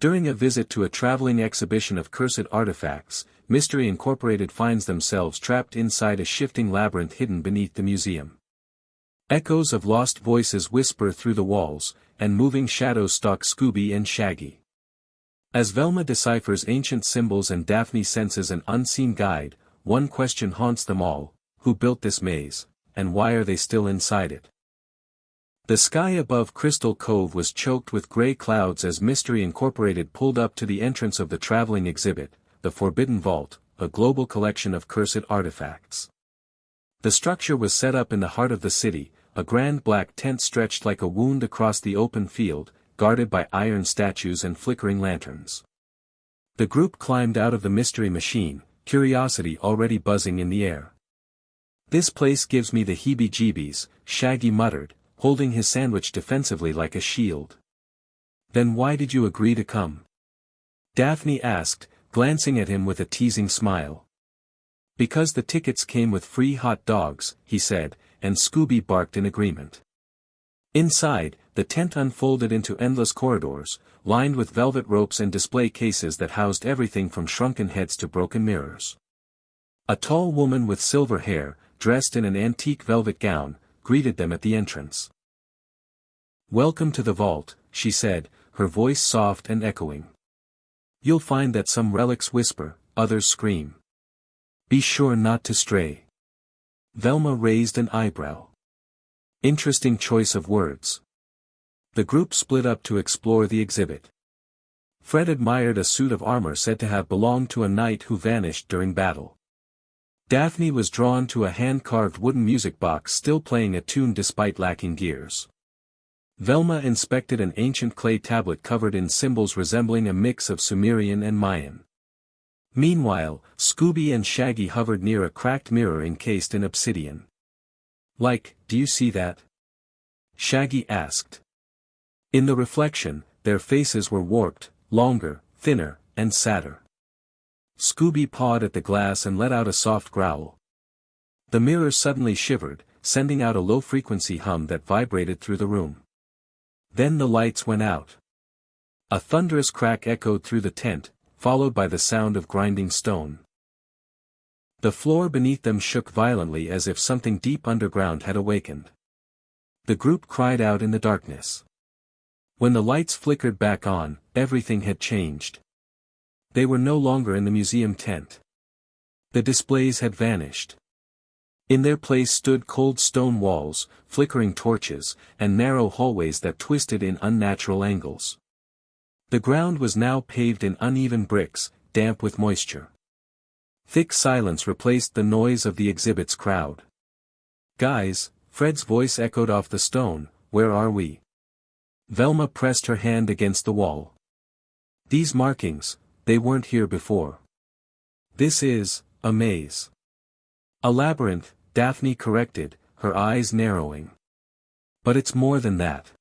During a visit to a traveling exhibition of cursed artifacts, Mystery Incorporated finds themselves trapped inside a shifting labyrinth hidden beneath the museum. Echoes of lost voices whisper through the walls, and moving shadows stalk Scooby and Shaggy. As Velma deciphers ancient symbols and Daphne senses an unseen guide, one question haunts them all: who built this maze, and why are they still inside it? The sky above Crystal Cove was choked with gray clouds as Mystery Incorporated pulled up to the entrance of the traveling exhibit, the Forbidden Vault, a global collection of cursed artifacts. The structure was set up in the heart of the city, a grand black tent stretched like a wound across the open field, guarded by iron statues and flickering lanterns. The group climbed out of the mystery machine, curiosity already buzzing in the air. "This place gives me the heebie-jeebies," Shaggy muttered, holding his sandwich defensively like a shield. "Then why did you agree to come?" Daphne asked, glancing at him with a teasing smile. "Because the tickets came with free hot dogs," he said, and Scooby barked in agreement. Inside, the tent unfolded into endless corridors, lined with velvet ropes and display cases that housed everything from shrunken heads to broken mirrors. A tall woman with silver hair, dressed in an antique velvet gown, greeted them at the entrance. "Welcome to the vault," she said, her voice soft and echoing. "You'll find that some relics whisper, others scream. Be sure not to stray." Velma raised an eyebrow. Interesting choice of words. The group split up to explore the exhibit. Fred admired a suit of armor said to have belonged to a knight who vanished during battle. Daphne was drawn to a hand-carved wooden music box still playing a tune despite lacking gears. Velma inspected an ancient clay tablet covered in symbols resembling a mix of Sumerian and Mayan. Meanwhile, Scooby and Shaggy hovered near a cracked mirror encased in obsidian. Do you see that?" Shaggy asked. In the reflection, their faces were warped, longer, thinner, and sadder. Scooby pawed at the glass and let out a soft growl. The mirror suddenly shivered, sending out a low-frequency hum that vibrated through the room. Then the lights went out. A thunderous crack echoed through the tent, followed by the sound of grinding stone. The floor beneath them shook violently as if something deep underground had awakened. The group cried out in the darkness. When the lights flickered back on, everything had changed. They were no longer in the museum tent. The displays had vanished. In their place stood cold stone walls, flickering torches, and narrow hallways that twisted in unnatural angles. The ground was now paved in uneven bricks, damp with moisture. Thick silence replaced the noise of the exhibit's crowd. "Guys," Fred's voice echoed off the stone, "where are we?" Velma pressed her hand against the wall. "These markings, they weren't here before. This is a maze." "A labyrinth," Daphne corrected, her eyes narrowing. "But it's more than that.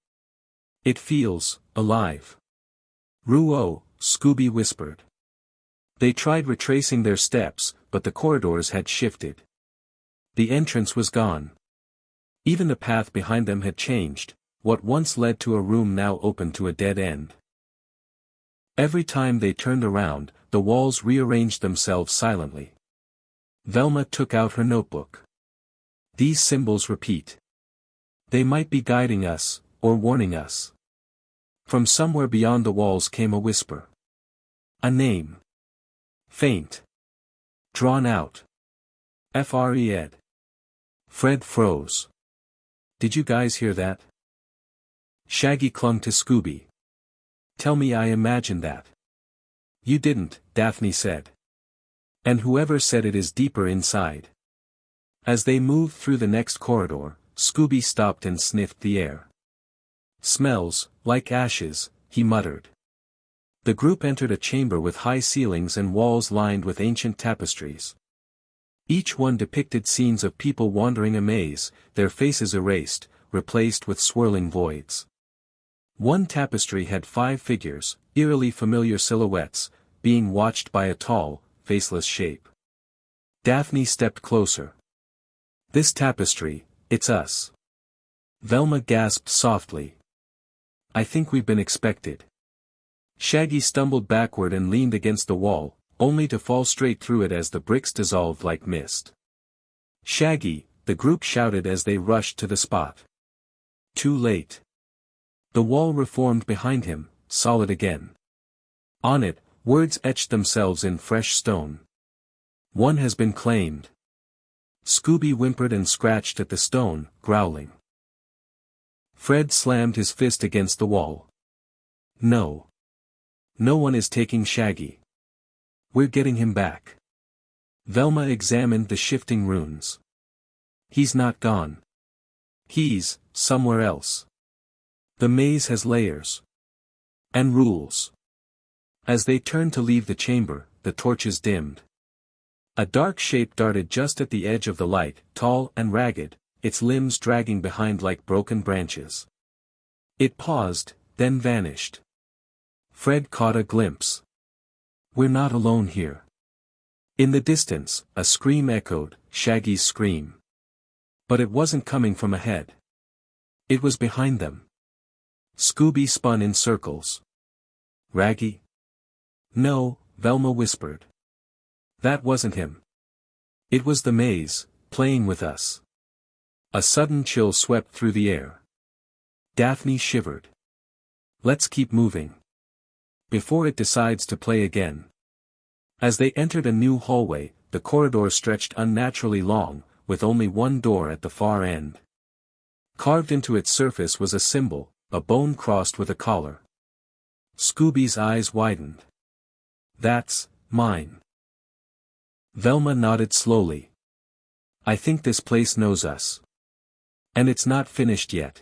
It feels alive." "Ruo," Scooby whispered. They tried retracing their steps, but the corridors had shifted. The entrance was gone. Even the path behind them had changed, what once led to a room now opened to a dead end. Every time they turned around, the walls rearranged themselves silently. Velma took out her notebook. "These symbols repeat. They might be guiding us, or warning us." From somewhere beyond the walls came a whisper. A name. Faint. Drawn out. Fred. Fred froze. "Did you guys hear that?" Shaggy clung to Scooby. "Tell me I imagined that." "You didn't," Daphne said. "And whoever said it is deeper inside." As they moved through the next corridor, Scooby stopped and sniffed the air. "Smells like ashes," he muttered. The group entered a chamber with high ceilings and walls lined with ancient tapestries. Each one depicted scenes of people wandering a maze, their faces erased, replaced with swirling voids. One tapestry had 5 figures, eerily familiar silhouettes, being watched by a tall, faceless shape. Daphne stepped closer. "This tapestry, it's us." Velma gasped softly. "I think we've been expected." Shaggy stumbled backward and leaned against the wall, only to fall straight through it as the bricks dissolved like mist. "Shaggy!" the group shouted as they rushed to the spot. Too late. The wall reformed behind him, solid again. On it, words etched themselves in fresh stone. "One has been claimed." Scooby whimpered and scratched at the stone, growling. Fred slammed his fist against the wall. "No. No one is taking Shaggy. We're getting him back." Velma examined the shifting runes. "He's not gone. He's somewhere else. The maze has layers. And rules." As they turned to leave the chamber, the torches dimmed. A dark shape darted just at the edge of the light, tall and ragged, its limbs dragging behind like broken branches. It paused, then vanished. Fred caught a glimpse. "We're not alone here." In the distance, a scream echoed, Shaggy's scream. But it wasn't coming from ahead. It was behind them. Scooby spun in circles. "Raggy?" "No," Velma whispered. "That wasn't him. It was the maze, playing with us." A sudden chill swept through the air. Daphne shivered. "Let's keep moving. Before it decides to play again." As they entered a new hallway, the corridor stretched unnaturally long, with only one door at the far end. Carved into its surface was a symbol, a bone crossed with a collar. Scooby's eyes widened. "That's mine." Velma nodded slowly. "I think this place knows us. And it's not finished yet."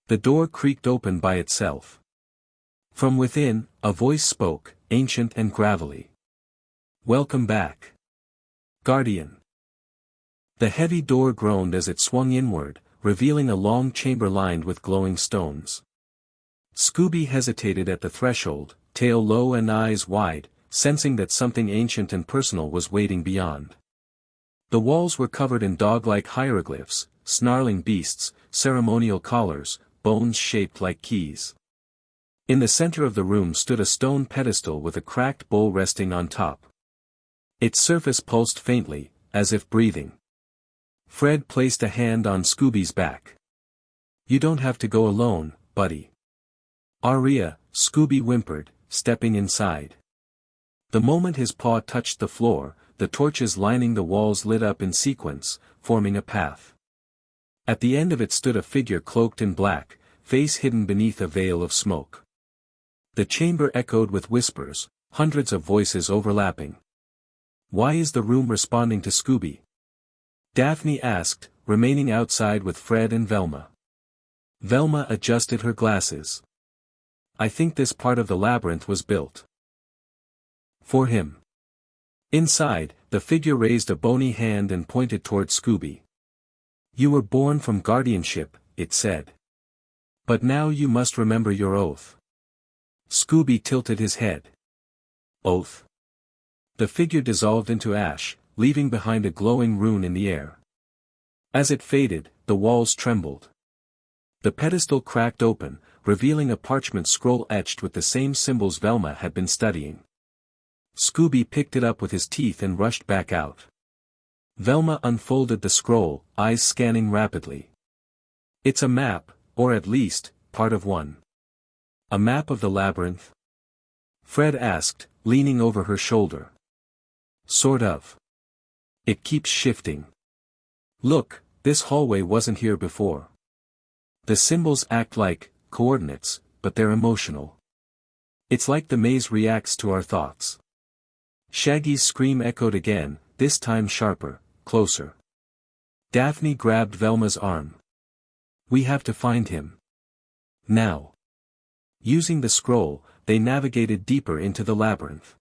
The door creaked open by itself. From within, a voice spoke, ancient and gravelly. "Welcome back, Guardian." The heavy door groaned as it swung inward, revealing a long chamber lined with glowing stones. Scooby hesitated at the threshold, tail low and eyes wide, sensing that something ancient and personal was waiting beyond. The walls were covered in dog-like hieroglyphs, snarling beasts, ceremonial collars, bones shaped like keys. In the center of the room stood a stone pedestal with a cracked bowl resting on top. Its surface pulsed faintly, as if breathing. Fred placed a hand on Scooby's back. "You don't have to go alone, buddy." "Aria," Scooby whimpered, stepping inside. The moment his paw touched the floor, the torches lining the walls lit up in sequence, forming a path. At the end of it stood a figure cloaked in black, face hidden beneath a veil of smoke. The chamber echoed with whispers, hundreds of voices overlapping. "Why is the room responding to Scooby?" Daphne asked, remaining outside with Fred and Velma. Velma adjusted her glasses. "I think this part of the labyrinth was built for him." Inside, the figure raised a bony hand and pointed toward Scooby. "You were born from guardianship," it said. "But now you must remember your oath." Scooby tilted his head. "Oath?" The figure dissolved into ash, leaving behind a glowing rune in the air. As it faded, the walls trembled. The pedestal cracked open, revealing a parchment scroll etched with the same symbols Velma had been studying. Scooby picked it up with his teeth and rushed back out. Velma unfolded the scroll, eyes scanning rapidly. "It's a map, or at least, part of one." "A map of the labyrinth?" Fred asked, leaning over her shoulder. "Sort of. It keeps shifting. Look, this hallway wasn't here before. The symbols act like coordinates, but they're emotional. It's like the maze reacts to our thoughts." Shaggy's scream echoed again, this time sharper, closer. Daphne grabbed Velma's arm. "We have to find him. Now." Using the scroll, they navigated deeper into the labyrinth.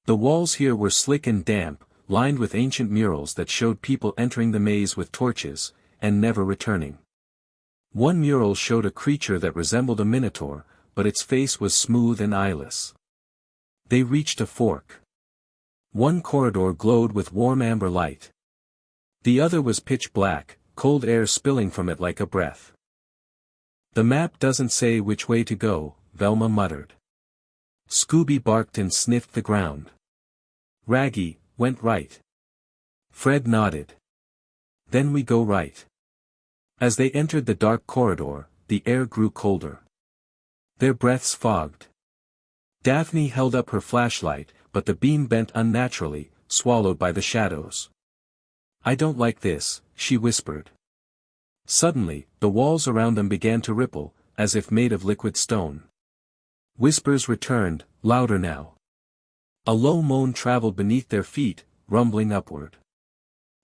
The walls here were slick and damp, lined with ancient murals that showed people entering the maze with torches, and never returning. One mural showed a creature that resembled a minotaur, but its face was smooth and eyeless. They reached a fork. One corridor glowed with warm amber light. The other was pitch black, cold air spilling from it like a breath. "The map doesn't say which way to go," Velma muttered. Scooby barked and sniffed the ground. Raggy, went right. Fred nodded. Then we go right. As they entered the dark corridor, the air grew colder. Their breaths fogged. Daphne held up her flashlight, but the beam bent unnaturally, swallowed by the shadows. I don't like this, she whispered. Suddenly, the walls around them began to ripple, as if made of liquid stone. Whispers returned, louder now. A low moan traveled beneath their feet, rumbling upward.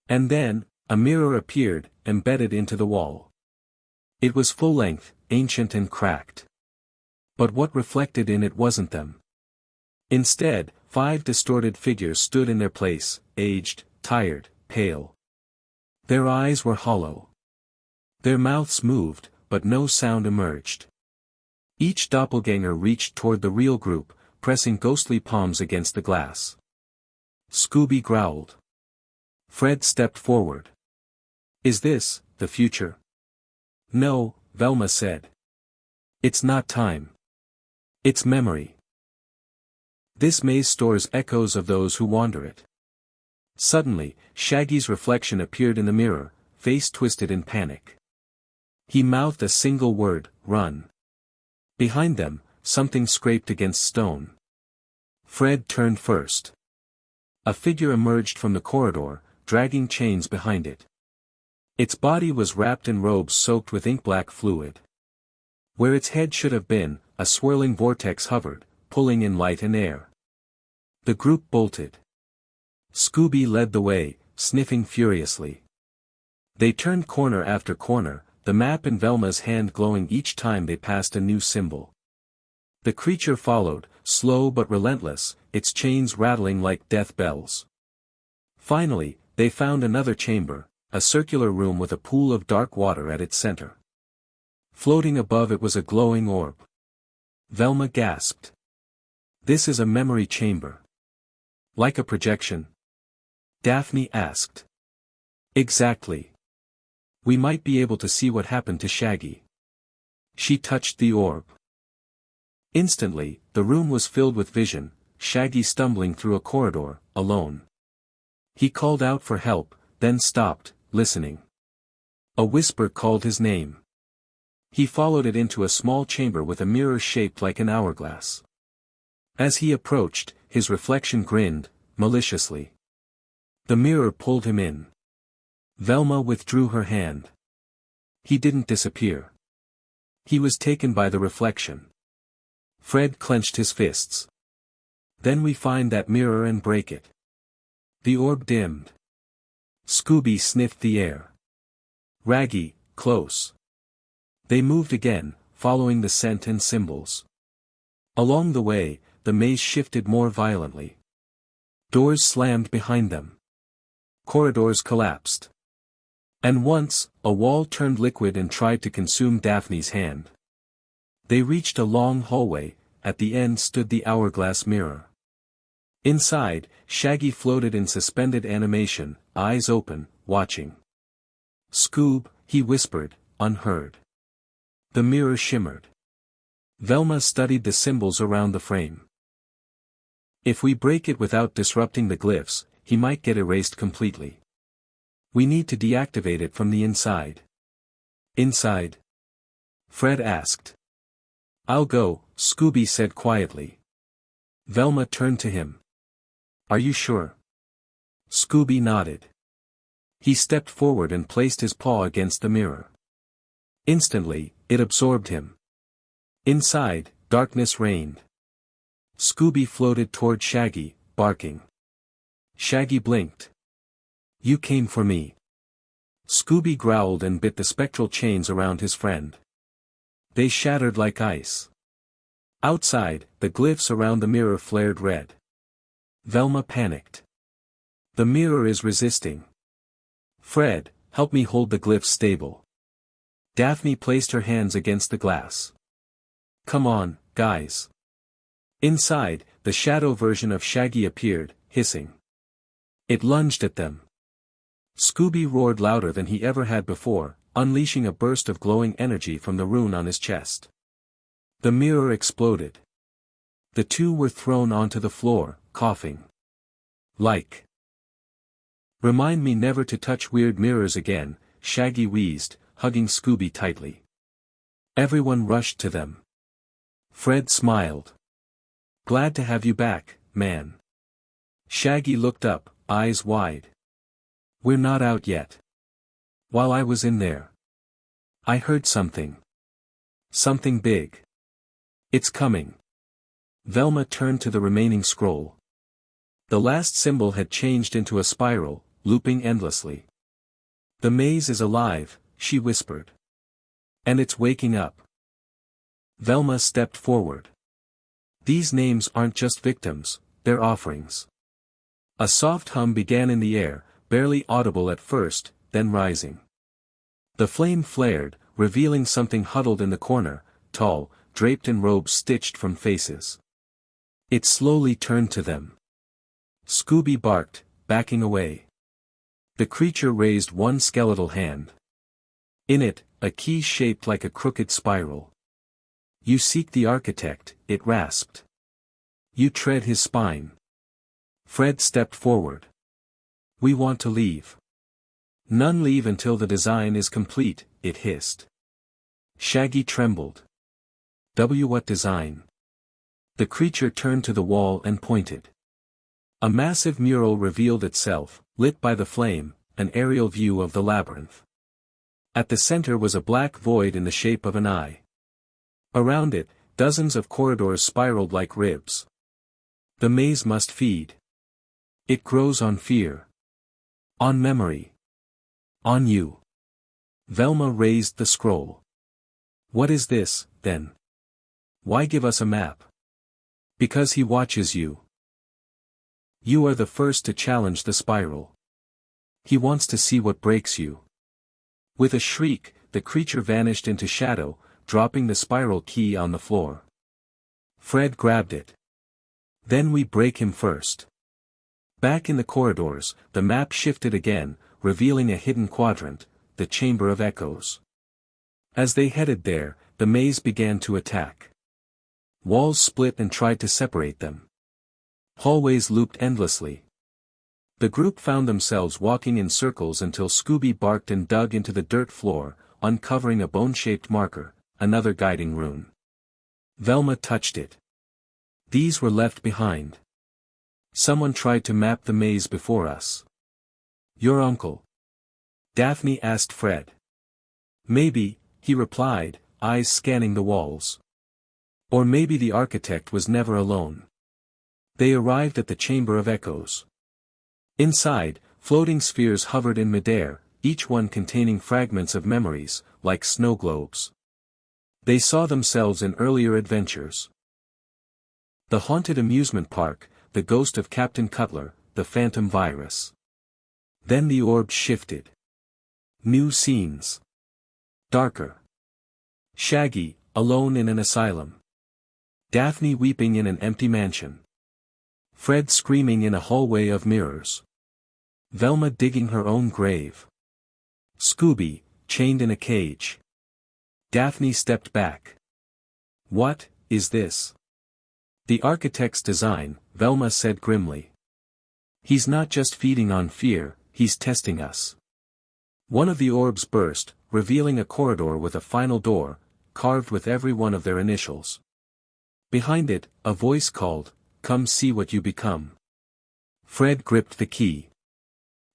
And then, a mirror appeared, embedded into the wall. It was full-length, ancient and cracked. But what reflected in it wasn't them. Instead, 5 distorted figures stood in their place, aged, tired, pale. Their eyes were hollow. Their mouths moved, but no sound emerged. Each doppelganger reached toward the real group, pressing ghostly palms against the glass. Scooby growled. Fred stepped forward. Is this, the future? No, Velma said. It's not time. It's memory. This maze stores echoes of those who wander it. Suddenly, Shaggy's reflection appeared in the mirror, face twisted in panic. He mouthed a single word, run. Behind them, something scraped against stone. Fred turned first. A figure emerged from the corridor, dragging chains behind it. Its body was wrapped in robes soaked with ink-black fluid. Where its head should have been, a swirling vortex hovered, pulling in light and air. The group bolted. Scooby led the way, sniffing furiously. They turned corner after corner, the map in Velma's hand glowing each time they passed a new symbol. The creature followed, slow but relentless, its chains rattling like death bells. Finally, they found another chamber, a circular room with a pool of dark water at its center. Floating above it was a glowing orb. Velma gasped. This is a memory chamber. Like a projection? Daphne asked. Exactly. We might be able to see what happened to Shaggy. She touched the orb. Instantly, the room was filled with vision, Shaggy stumbling through a corridor, alone. He called out for help, then stopped, listening. A whisper called his name. He followed it into a small chamber with a mirror shaped like an hourglass. As he approached, his reflection grinned, maliciously. The mirror pulled him in. Velma withdrew her hand. He didn't disappear. He was taken by the reflection. Fred clenched his fists. Then we find that mirror and break it. The orb dimmed. Scooby sniffed the air. Raggy, close. They moved again, following the scent and symbols. Along the way, the maze shifted more violently. Doors slammed behind them. Corridors collapsed. And once, a wall turned liquid and tried to consume Daphne's hand. They reached a long hallway, at the end stood the hourglass mirror. Inside, Shaggy floated in suspended animation, eyes open, watching. Scoob, he whispered, unheard. The mirror shimmered. Velma studied the symbols around the frame. If we break it without disrupting the glyphs, he might get erased completely. We need to deactivate it from the inside. Inside? Fred asked. I'll go, Scooby said quietly. Velma turned to him. Are you sure? Scooby nodded. He stepped forward and placed his paw against the mirror. Instantly, it absorbed him. Inside, darkness reigned. Scooby floated toward Shaggy, barking. Shaggy blinked. You came for me. Scooby growled and bit the spectral chains around his friend. They shattered like ice. Outside, the glyphs around the mirror flared red. Velma panicked. The mirror is resisting. Fred, help me hold the glyphs stable. Daphne placed her hands against the glass. Come on, guys. Inside, the shadow version of Shaggy appeared, hissing. It lunged at them. Scooby roared louder than he ever had before, unleashing a burst of glowing energy from the rune on his chest. The mirror exploded. The two were thrown onto the floor, coughing. Like. Remind me never to touch weird mirrors again, Shaggy wheezed, hugging Scooby tightly. Everyone rushed to them. Fred smiled. Glad to have you back, man. Shaggy looked up, eyes wide. We're not out yet. While I was in there, I heard something. Something big. It's coming. Velma turned to the remaining scroll. The last symbol had changed into a spiral, looping endlessly. The maze is alive, she whispered. And it's waking up. Velma stepped forward. These names aren't just victims, they're offerings. A soft hum began in the air, barely audible at first, then rising. The flame flared, revealing something huddled in the corner, tall, draped in robes stitched from faces. It slowly turned to them. Scooby barked, backing away. The creature raised one skeletal hand. In it, a key shaped like a crooked spiral. You seek the architect, it rasped. You tread his spine. Fred stepped forward. We want to leave. None leave until the design is complete, it hissed. Shaggy trembled. What design? The creature turned to the wall and pointed. A massive mural revealed itself, lit by the flame, an aerial view of the labyrinth. At the center was a black void in the shape of an eye. Around it, dozens of corridors spiraled like ribs. The maze must feed. It grows on fear. On memory. On you. Velma raised the scroll. What is this, then? Why give us a map? Because he watches you. You are the first to challenge the spiral. He wants to see what breaks you. With a shriek, the creature vanished into shadow, dropping the spiral key on the floor. Fred grabbed it. Then we break him first. Back in the corridors, the map shifted again, revealing a hidden quadrant, the Chamber of Echoes. As they headed there, the maze began to attack. Walls split and tried to separate them. Hallways looped endlessly. The group found themselves walking in circles until Scooby barked and dug into the dirt floor, uncovering a bone-shaped marker, another guiding rune. Velma touched it. These were left behind. Someone tried to map the maze before us. Your uncle? Daphne asked Fred. Maybe, he replied, eyes scanning the walls. Or maybe the architect was never alone. They arrived at the Chamber of Echoes. Inside, floating spheres hovered in midair, each one containing fragments of memories, like snow globes. They saw themselves in earlier adventures. The haunted amusement park, the ghost of Captain Cutler, the phantom virus. Then the orbs shifted. New scenes. Darker. Shaggy, alone in an asylum. Daphne weeping in an empty mansion. Fred screaming in a hallway of mirrors. Velma digging her own grave. Scooby, chained in a cage. Daphne stepped back. What is this? The architect's design, Velma said grimly. He's not just feeding on fear, he's testing us. One of the orbs burst, revealing a corridor with a final door, carved with every one of their initials. Behind it, a voice called, "Come see what you become." Fred gripped the key.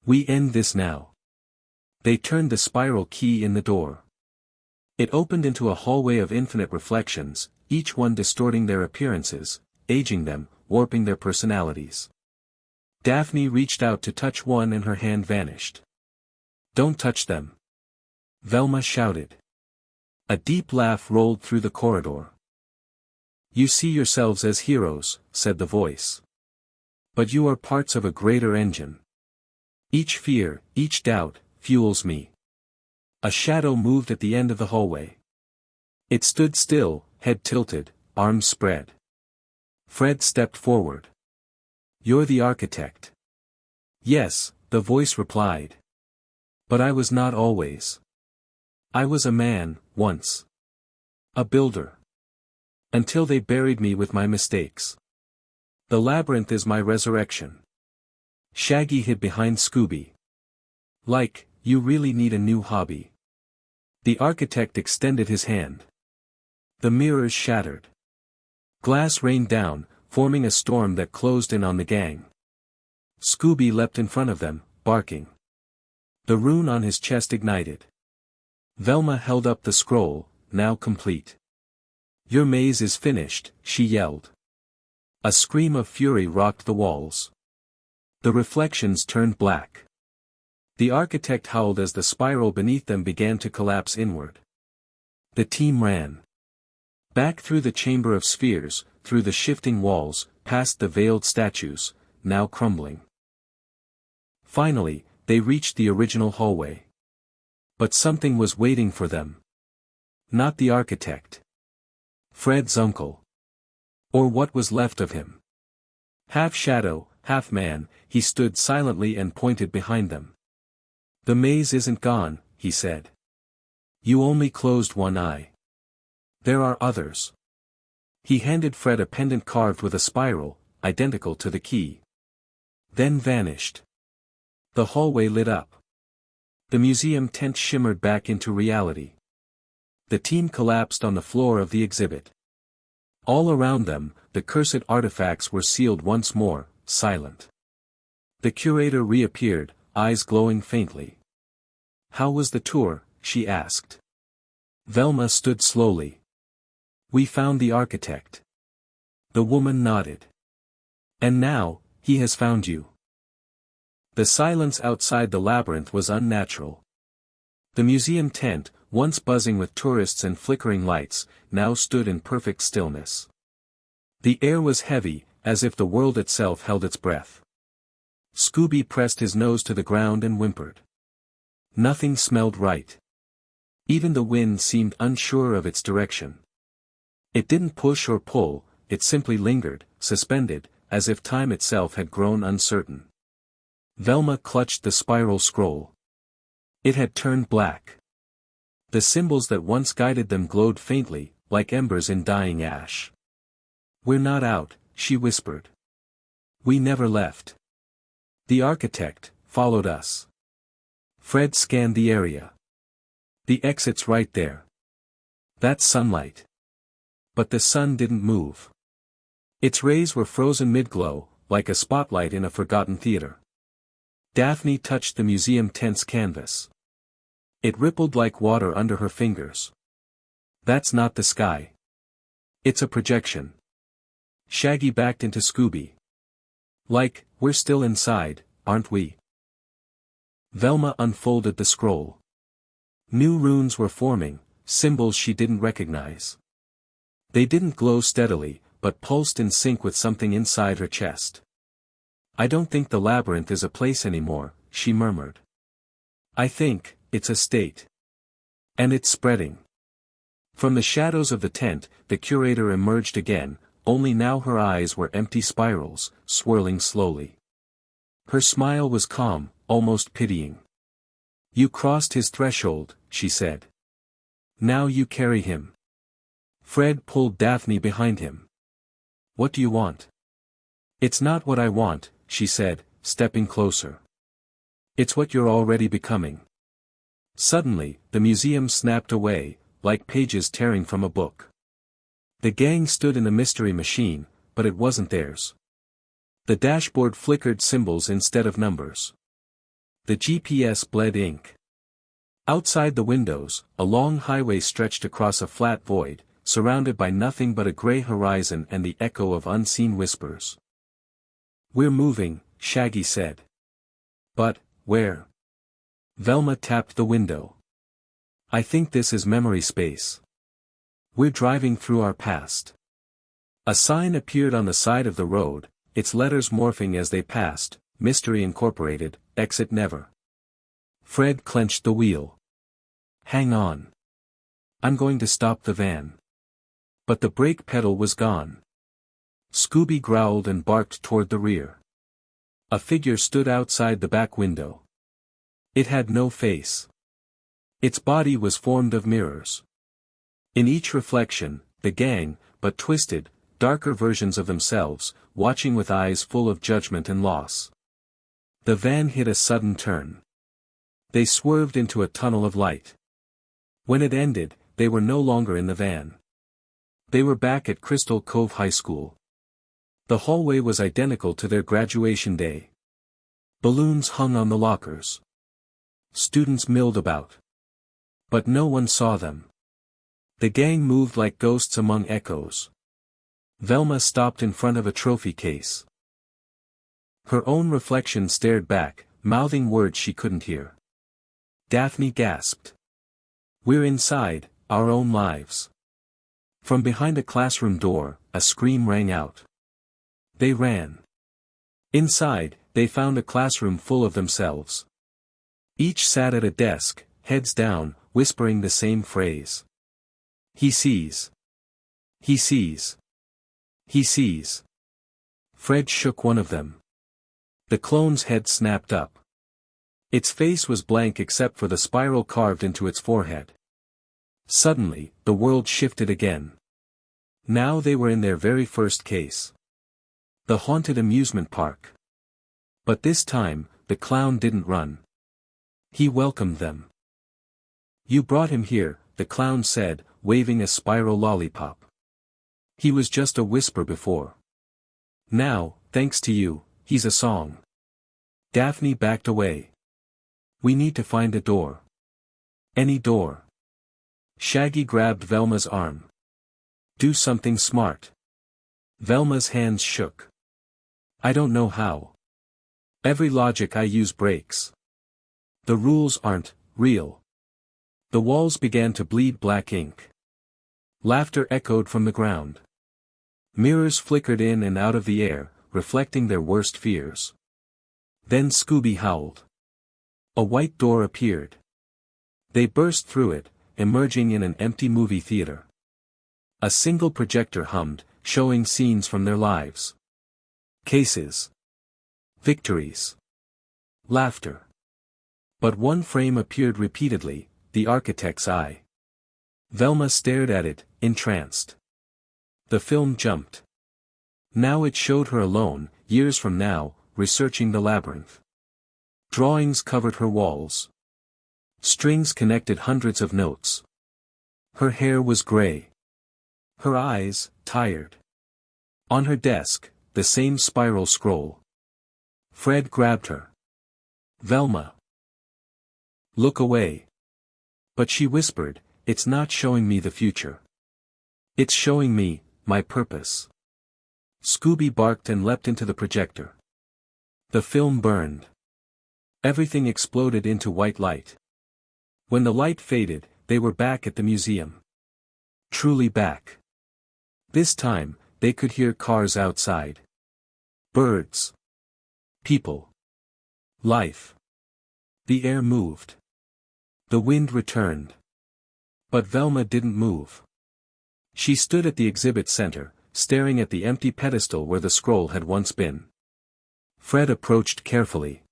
We end this now. They turned the spiral key in the door. It opened into a hallway of infinite reflections, each one distorting their appearances, aging them, warping their personalities. Daphne reached out to touch one and her hand vanished. Don't touch them. Velma shouted. A deep laugh rolled through the corridor. You see yourselves as heroes, said the voice. But you are parts of a greater engine. Each fear, each doubt, fuels me. A shadow moved at the end of the hallway. It stood still, head tilted, arms spread. Fred stepped forward. You're the architect. Yes, the voice replied. But I was not always. I was a man, once. A builder. Until they buried me with my mistakes. The labyrinth is my resurrection. Shaggy hid behind Scooby. Like, you really need a new hobby. The architect extended his hand. The mirrors shattered. Glass rained down, forming a storm that closed in on the gang. Scooby leapt in front of them, barking. The rune on his chest ignited. Velma held up the scroll, now complete. Your maze is finished, she yelled. A scream of fury rocked the walls. The reflections turned black. The architect howled as the spiral beneath them began to collapse inward. The team ran. Back through the chamber of spheres, through the shifting walls, past the veiled statues, now crumbling. Finally, they reached the original hallway. But something was waiting for them. Not the architect. Fred's uncle. Or what was left of him. Half shadow, half man, he stood silently and pointed behind them. The maze isn't gone, he said. You only closed one eye. There are others. He handed Fred a pendant carved with a spiral, identical to the key. Then vanished. The hallway lit up. The museum tent shimmered back into reality. The team collapsed on the floor of the exhibit. All around them, the cursed artifacts were sealed once more, silent. The curator reappeared, eyes glowing faintly. How was the tour? She asked. Velma stood slowly. We found the architect. The woman nodded. And now, he has found you. The silence outside the labyrinth was unnatural. The museum tent, once buzzing with tourists and flickering lights, now stood in perfect stillness. The air was heavy, as if the world itself held its breath. Scooby pressed his nose to the ground and whimpered. Nothing smelled right. Even the wind seemed unsure of its direction. It didn't push or pull, it simply lingered, suspended, as if time itself had grown uncertain. Velma clutched the spiral scroll. It had turned black. The symbols that once guided them glowed faintly, like embers in dying ash. We're not out, she whispered. We never left. The architect followed us. Fred scanned the area. The exit's right there. That's sunlight. But the sun didn't move. Its rays were frozen mid-glow, like a spotlight in a forgotten theater. Daphne touched the museum tent's canvas. It rippled like water under her fingers. That's not the sky. It's a projection. Shaggy backed into Scooby. Like, we're still inside, aren't we? Velma unfolded the scroll. New runes were forming, symbols she didn't recognize. They didn't glow steadily, but pulsed in sync with something inside her chest. I don't think the labyrinth is a place anymore, she murmured. I think, it's a state. And it's spreading. From the shadows of the tent, the curator emerged again, only now her eyes were empty spirals, swirling slowly. Her smile was calm, almost pitying. You crossed his threshold, she said. Now you carry him. Fred pulled Daphne behind him. What do you want? It's not what I want, she said, stepping closer. It's what you're already becoming. Suddenly, the museum snapped away, like pages tearing from a book. The gang stood in the mystery machine, but it wasn't theirs. The dashboard flickered symbols instead of numbers. The GPS bled ink. Outside the windows, a long highway stretched across a flat void, surrounded by nothing but a gray horizon and the echo of unseen whispers. We're moving, Shaggy said. But, where? Velma tapped the window. I think this is memory space. We're driving through our past. A sign appeared on the side of the road, its letters morphing as they passed, Mystery Incorporated, exit never. Fred clenched the wheel. Hang on. I'm going to stop the van. But the brake pedal was gone. Scooby growled and barked toward the rear. A figure stood outside the back window. It had no face. Its body was formed of mirrors. In each reflection, the gang, but twisted, darker versions of themselves, watching with eyes full of judgment and loss. The van hit a sudden turn. They swerved into a tunnel of light. When it ended, they were no longer in the van. They were back at Crystal Cove High School. The hallway was identical to their graduation day. Balloons hung on the lockers. Students milled about. But no one saw them. The gang moved like ghosts among echoes. Velma stopped in front of a trophy case. Her own reflection stared back, mouthing words she couldn't hear. Daphne gasped. "We're inside, our own lives." From behind a classroom door, a scream rang out. They ran. Inside, they found a classroom full of themselves. Each sat at a desk, heads down, whispering the same phrase. "He sees. He sees. He sees." Fred shook one of them. The clone's head snapped up. Its face was blank except for the spiral carved into its forehead. Suddenly, the world shifted again. Now they were in their very first case. The haunted amusement park. But this time, the clown didn't run. He welcomed them. "You brought him here," the clown said, waving a spiral lollipop. "He was just a whisper before. Now, thanks to you, he's a song." Daphne backed away. "We need to find a door." "Any door." Shaggy grabbed Velma's arm. "Do something smart." Velma's hands shook. "I don't know how. Every logic I use breaks. The rules aren't real." The walls began to bleed black ink. Laughter echoed from the ground. Mirrors flickered in and out of the air, reflecting their worst fears. Then Scooby howled. A white door appeared. They burst through it, emerging in an empty movie theater. A single projector hummed, showing scenes from their lives. Cases. Victories. Laughter. But one frame appeared repeatedly, the architect's eye. Velma stared at it, entranced. The film jumped. Now it showed her alone, years from now, researching the labyrinth. Drawings covered her walls. Strings connected hundreds of notes. Her hair was gray. Her eyes, tired. On her desk, the same spiral scroll. Fred grabbed her. "Velma. Look away." But she whispered, "It's not showing me the future. It's showing me, my purpose." Scooby barked and leapt into the projector. The film burned. Everything exploded into white light. When the light faded, they were back at the museum. Truly back. This time, they could hear cars outside. Birds. People. Life. The air moved. The wind returned. But Velma didn't move. She stood at the exhibit center, staring at the empty pedestal where the scroll had once been. Fred approached carefully.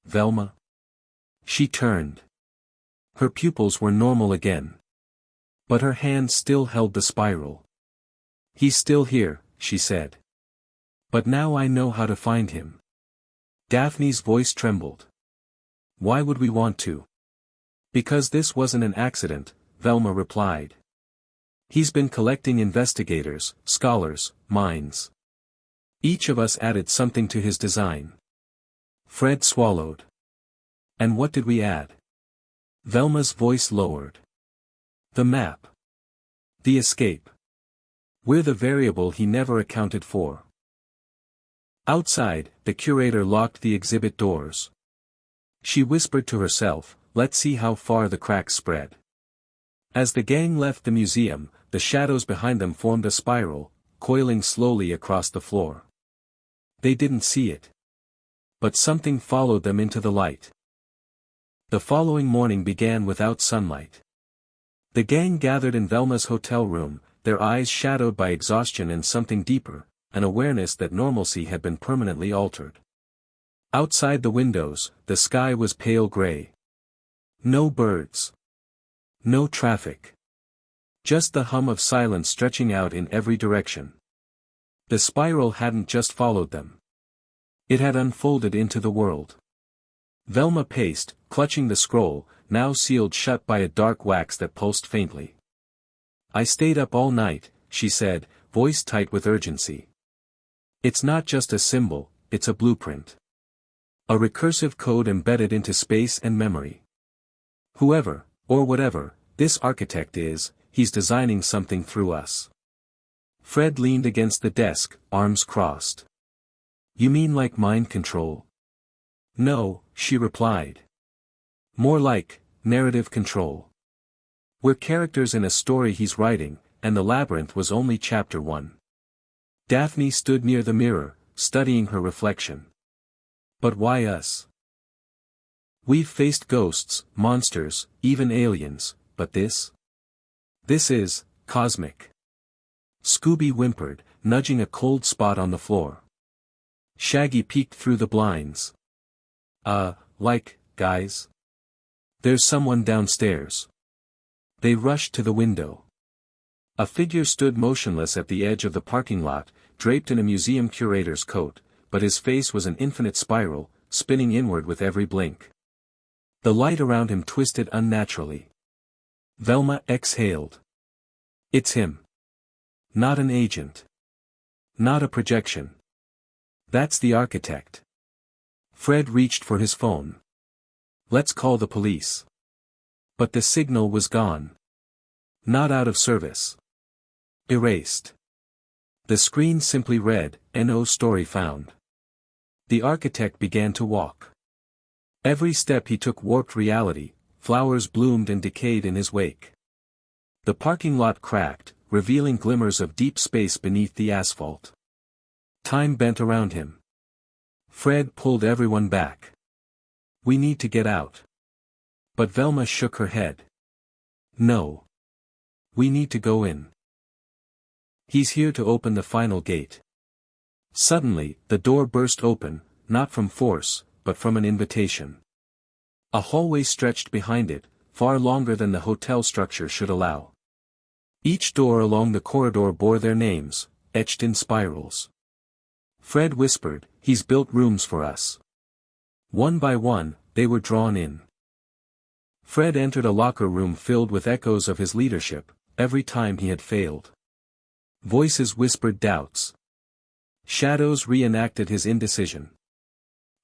"Velma?" She turned. Her pupils were normal again. But her hand still held the spiral. "He's still here," she said. "But now I know how to find him." Daphne's voice trembled. "Why would we want to?" "Because this wasn't an accident," Velma replied. "He's been collecting investigators, scholars, minds. Each of us added something to his design." Fred swallowed. "And what did we add?" Velma's voice lowered. "The map. The escape. We're the variable he never accounted for." Outside, the curator locked the exhibit doors. She whispered to herself, "Let's see how far the cracks spread." As the gang left the museum, the shadows behind them formed a spiral, coiling slowly across the floor. They didn't see it. But something followed them into the light. The following morning began without sunlight. The gang gathered in Velma's hotel room, their eyes shadowed by exhaustion and something deeper, an awareness that normalcy had been permanently altered. Outside the windows, the sky was pale gray. No birds. No traffic. Just the hum of silence stretching out in every direction. The spiral hadn't just followed them. It had unfolded into the world. Velma paced, clutching the scroll, now sealed shut by a dark wax that pulsed faintly. I stayed up all night, she said, voice tight with urgency. It's not just a symbol, it's a blueprint. A recursive code embedded into space and memory. Whoever, or whatever, this architect is, he's designing something through us. Fred leaned against the desk, arms crossed. You mean like mind control? No, she replied. More like, narrative control. We're characters in a story he's writing, and the labyrinth was only chapter 1. Daphne stood near the mirror, studying her reflection. But why us? We've faced ghosts, monsters, even aliens, but this? This is, cosmic. Scooby whimpered, nudging a cold spot on the floor. Shaggy peeked through the blinds. Guys? There's someone downstairs. They rushed to the window. A figure stood motionless at the edge of the parking lot, draped in a museum curator's coat, but his face was an infinite spiral, spinning inward with every blink. The light around him twisted unnaturally. Velma exhaled. It's him. Not an agent. Not a projection. That's the architect. Fred reached for his phone. Let's call the police. But the signal was gone. Not out of service. Erased. The screen simply read, "No story found." The architect began to walk. Every step he took warped reality, flowers bloomed and decayed in his wake. The parking lot cracked, revealing glimmers of deep space beneath the asphalt. Time bent around him. Fred pulled everyone back. We need to get out. But Velma shook her head. No. We need to go in. He's here to open the final gate. Suddenly, the door burst open, not from force, but from an invitation. A hallway stretched behind it, far longer than the hotel structure should allow. Each door along the corridor bore their names, etched in spirals. Fred whispered, "He's built rooms for us." One by one, they were drawn in. Fred entered a locker room filled with echoes of his leadership, every time he had failed. Voices whispered doubts. Shadows reenacted his indecision.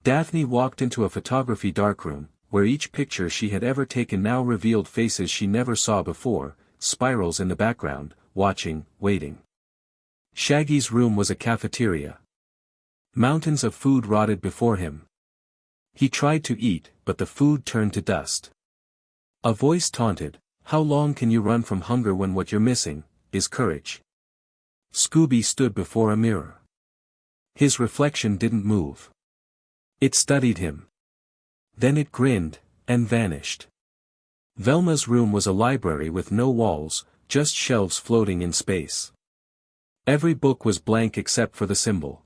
Daphne walked into a photography darkroom, where each picture she had ever taken now revealed faces she never saw before, spirals in the background, watching, waiting. Shaggy's room was a cafeteria. Mountains of food rotted before him. He tried to eat, but the food turned to dust. A voice taunted, "How long can you run from hunger when what you're missing is courage?" Scooby stood before a mirror. His reflection didn't move. It studied him. Then it grinned, and vanished. Velma's room was a library with no walls, just shelves floating in space. Every book was blank except for the symbol.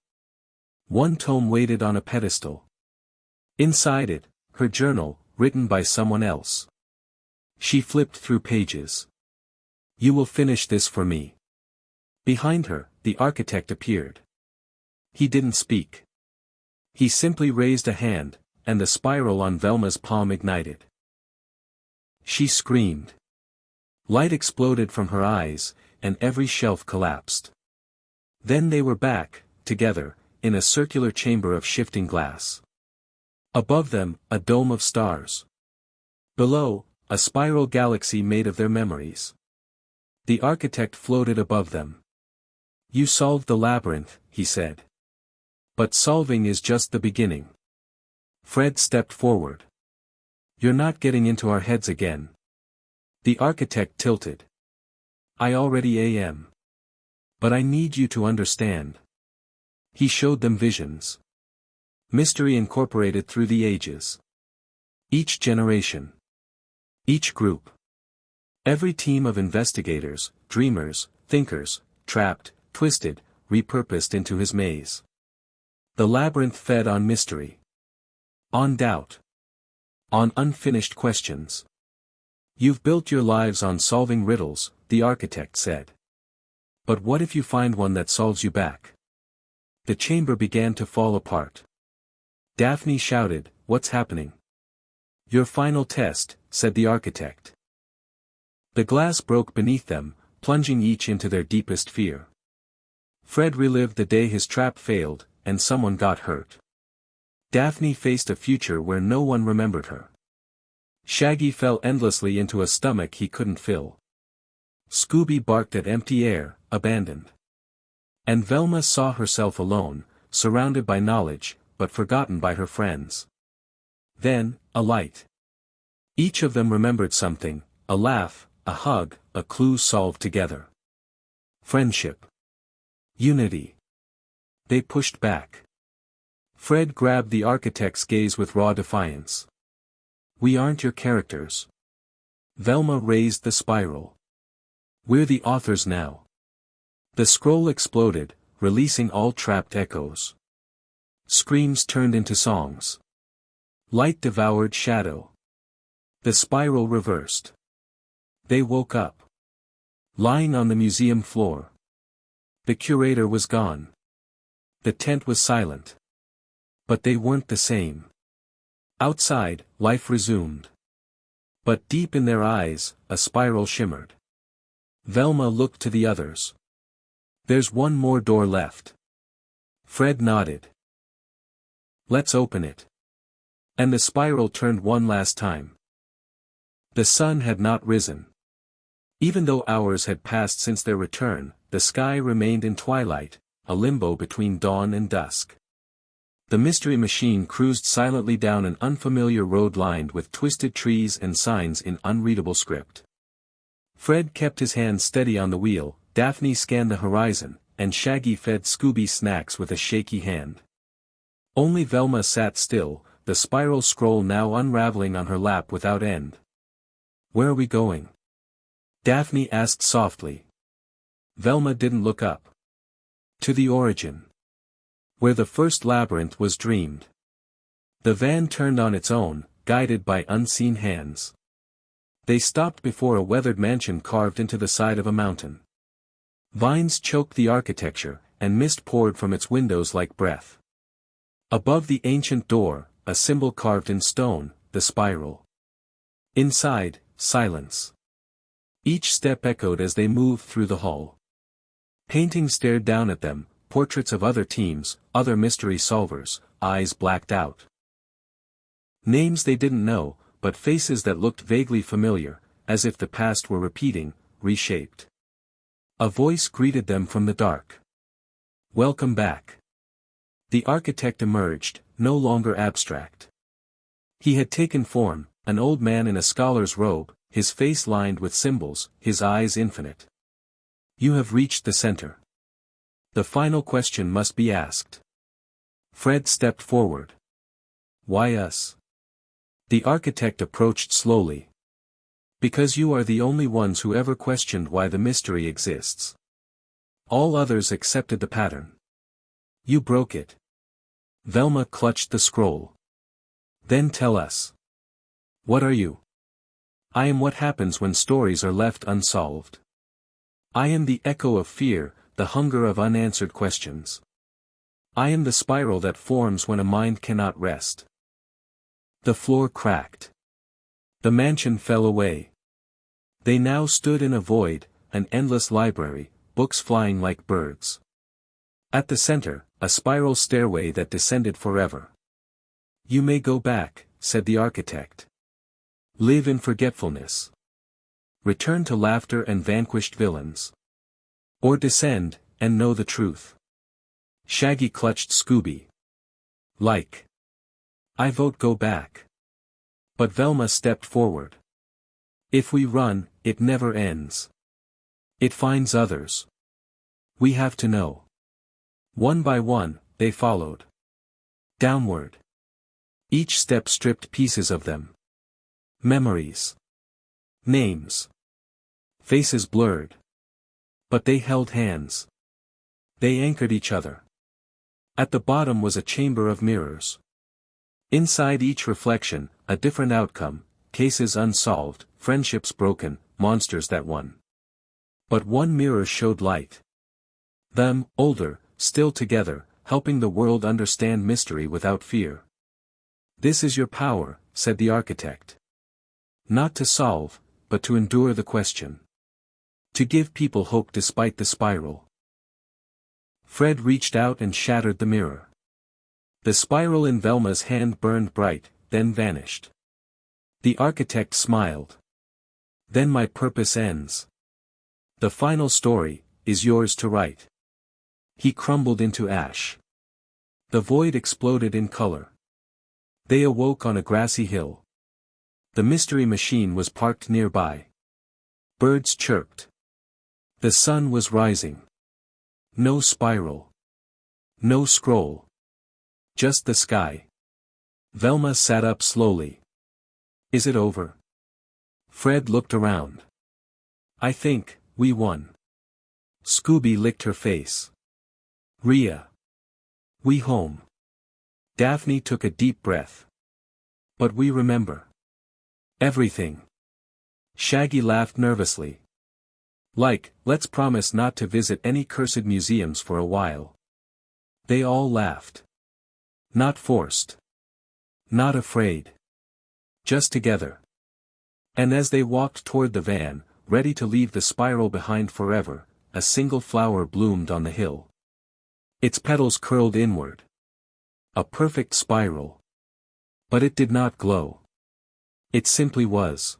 One tome waited on a pedestal. Inside it, her journal, written by someone else. She flipped through pages. "You will finish this for me." Behind her, the architect appeared. He didn't speak. He simply raised a hand, and the spiral on Velma's palm ignited. She screamed. Light exploded from her eyes, and every shelf collapsed. Then they were back, together, in a circular chamber of shifting glass. Above them, a dome of stars. Below, a spiral galaxy made of their memories. The architect floated above them. "You solved the labyrinth," he said. "But solving is just the beginning." Fred stepped forward. "You're not getting into our heads again." The architect tilted. "I already am. But I need you to understand." He showed them visions. Mystery incorporated through the ages. Each generation. Each group. Every team of investigators, dreamers, thinkers, trapped, twisted, repurposed into his maze. The labyrinth fed on mystery. On doubt. On unfinished questions. You've built your lives on solving riddles, the architect said. But what if you find one that solves you back? The chamber began to fall apart. Daphne shouted, "What's happening?" "Your final test," said the architect. The glass broke beneath them, plunging each into their deepest fear. Fred relived the day his trap failed, and someone got hurt. Daphne faced a future where no one remembered her. Shaggy fell endlessly into a stomach he couldn't fill. Scooby barked at empty air, abandoned. And Velma saw herself alone, surrounded by knowledge, but forgotten by her friends. Then, a light. Each of them remembered something, a laugh, a hug, a clue solved together. Friendship. Unity. They pushed back. Fred grabbed the architect's gaze with raw defiance. "We aren't your characters." Velma raised the spiral. "We're the authors now." The scroll exploded, releasing all trapped echoes. Screams turned into songs. Light devoured shadow. The spiral reversed. They woke up. Lying on the museum floor. The curator was gone. The tent was silent. But they weren't the same. Outside, life resumed. But deep in their eyes, a spiral shimmered. Velma looked to the others. "There's one more door left." Fred nodded. "Let's open it." And the spiral turned one last time. The sun had not risen. Even though hours had passed since their return, the sky remained in twilight, a limbo between dawn and dusk. The mystery machine cruised silently down an unfamiliar road lined with twisted trees and signs in unreadable script. Fred kept his hand steady on the wheel, Daphne scanned the horizon, and Shaggy fed Scooby snacks with a shaky hand. Only Velma sat still, the spiral scroll now unraveling on her lap without end. "Where are we going?" Daphne asked softly. Velma didn't look up. "To the origin. Where the first labyrinth was dreamed." The van turned on its own, guided by unseen hands. They stopped before a weathered mansion carved into the side of a mountain. Vines choked the architecture, and mist poured from its windows like breath. Above the ancient door, a symbol carved in stone, the spiral. Inside, silence. Each step echoed as they moved through the hall. Paintings stared down at them, portraits of other teams, other mystery solvers, eyes blacked out. Names they didn't know, but faces that looked vaguely familiar, as if the past were repeating, reshaped. A voice greeted them from the dark. "Welcome back." The architect emerged, no longer abstract. He had taken form, an old man in a scholar's robe, his face lined with symbols, his eyes infinite. "You have reached the center. The final question must be asked." Fred stepped forward. "Why us?" The architect approached slowly. "Because you are the only ones who ever questioned why the mystery exists. All others accepted the pattern. You broke it." Velma clutched the scroll. "Then tell us. What are you?" "I am what happens when stories are left unsolved. I am the echo of fear, the hunger of unanswered questions. I am the spiral that forms when a mind cannot rest." The floor cracked. The mansion fell away. They now stood in a void, an endless library, books flying like birds. At the center, a spiral stairway that descended forever. "You may go back," said the architect. "Live in forgetfulness. Return to laughter and vanquished villains. Or descend, and know the truth." Shaggy clutched Scooby. "Like. I vote go back." But Velma stepped forward. "If we run, it never ends. It finds others. We have to know." One by one, they followed. Downward. Each step stripped pieces of them. Memories. Names. Faces blurred. But they held hands. They anchored each other. At the bottom was a chamber of mirrors. Inside each reflection, a different outcome, cases unsolved, friendships broken, monsters that won. But one mirror showed light. Them, older, still together, helping the world understand mystery without fear. "This is your power," said the architect. "Not to solve, but to endure the question. To give people hope despite the spiral." Fred reached out and shattered the mirror. The spiral in Velma's hand burned bright, then vanished. The architect smiled. "Then my purpose ends. The final story is yours to write." He crumbled into ash. The void exploded in color. They awoke on a grassy hill. The mystery machine was parked nearby. Birds chirped. The sun was rising. No spiral. No scroll. Just the sky. Velma sat up slowly. "Is it over?" Fred looked around. "I think we won." Scooby licked her face. "Rhea. We home." Daphne took a deep breath. "But we remember everything." Shaggy laughed nervously. Let's promise not to visit any cursed museums for a while." They all laughed. Not forced. Not afraid. Just together. And as they walked toward the van, ready to leave the spiral behind forever, a single flower bloomed on the hill. Its petals curled inward. A perfect spiral. But it did not glow. It simply was.